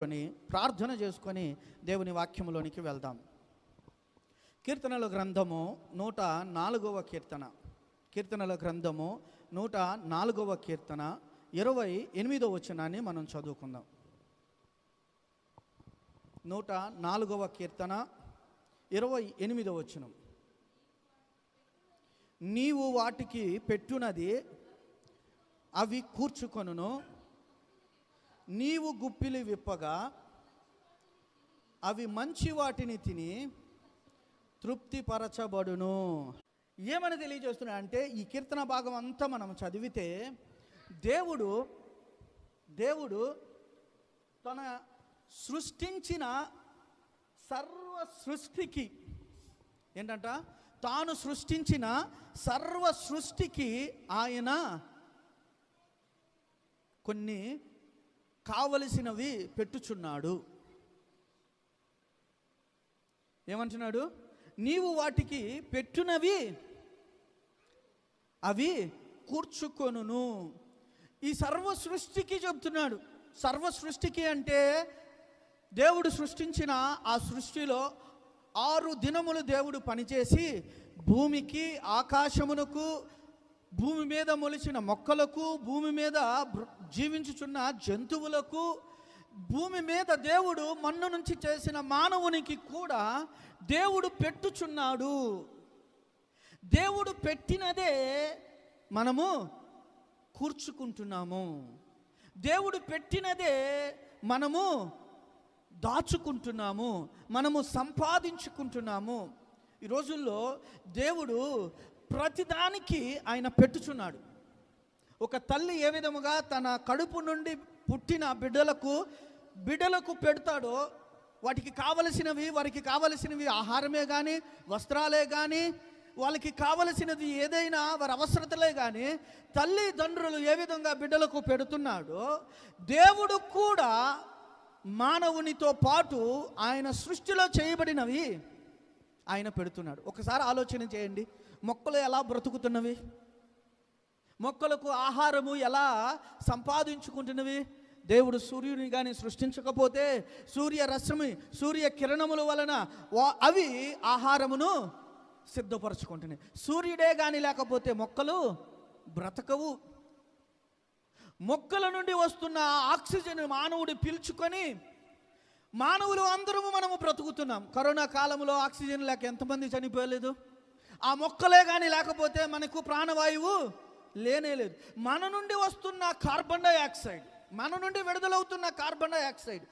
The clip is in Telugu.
ప్రార్థన చేసుకొని దేవుని వాక్యములోనికి వెళ్దాం. కీర్తనల గ్రంథము 104వ కీర్తన. కీర్తనల గ్రంథము 104వ కీర్తన 28వ వచనాన్ని మనం చదువుకుందాం. 104వ కీర్తన 28వ వచనం. నీవు వాటికి పెట్టునది అవి కూర్చుకొనును, నీవు గుప్పిలి విప్పగా అవి మంచి వాటిని తిని తృప్తిపరచబడును. ఏమని తెలియజేస్తున్నా అంటే, ఈ కీర్తన భాగం అంతా మనం చదివితే దేవుడు తన సృష్టించిన సర్వ సృష్టికి ఏంటంట, తాను సృష్టించిన సర్వ సృష్టికి ఆయన కొన్ని కావలసినవి పెట్టుచున్నాడు. ఏమంటున్నాడు? నీవు వాటికి పెట్టునవి అవి కూర్చుకొనును. ఈ సర్వ సృష్టికి చెబుతున్నాడు. సర్వ సృష్టికి అంటే దేవుడు సృష్టించిన ఆ సృష్టిలో 6 దినములు దేవుడు పనిచేసి భూమికి, ఆకాశమునకు, భూమి మీద మొలిచిన మొక్కలకు, భూమి మీద జీవించుచున్న జంతువులకు, భూమి మీద దేవుడు మన్ను నుంచి చేసిన మానవునికి కూడా దేవుడు పెట్టుచున్నాడు. దేవుడు పెట్టినదే మనము కూర్చుకుంటున్నాము. దేవుడు పెట్టినదే మనము దాచుకుంటున్నాము, మనము సంపాదించుకుంటున్నాము. ఈ రోజుల్లో దేవుడు ప్రతిదానికి ఆయన పెట్టుచున్నాడు. ఒక తల్లి ఏ విధముగా తన కడుపు నుండి పుట్టిన బిడ్డలకు పెడతాడో, వాటికి కావలసినవి ఆహారమే కానీ, వస్త్రాలే కానీ, వాళ్ళకి కావలసినది ఏదైనా వారి అవసరతలే కానీ, తల్లిదండ్రులు ఏ విధంగా బిడ్డలకు పెడుతున్నాడో దేవుడు కూడా మానవునితో పాటు ఆయన సృష్టిలో చేయబడినవి ఆయన పెడుతున్నాడు. ఒకసారి ఆలోచన చేయండి. మొక్కలు ఎలా బ్రతుకుతున్నవి? మొక్కలకు ఆహారము ఎలా సంపాదించుకుంటున్నవి? దేవుడు సూర్యుని కానీ సృష్టించకపోతే సూర్య కిరణముల వలన అవి ఆహారమును సిద్ధపరచుకుంటున్నాయి. సూర్యుడే కానీ లేకపోతే మొక్కలు బ్రతకవు. మొక్కల నుండి వస్తున్న ఆక్సిజన్ మానవుడు పీల్చుకొని మానవులు అందరము మనము బ్రతుకుతున్నాం. కరోనా కాలంలో ఆక్సిజన్ లేక ఎంతమంది చనిపోయలేదు? ఆ మొక్కలే కానీ లేకపోతే మనకు ప్రాణవాయువు లేనేలేదు. మన నుండి వస్తున్న కార్బన్ డైఆక్సైడ్, మన నుండి విడుదలవుతున్న కార్బన్ డైఆక్సైడ్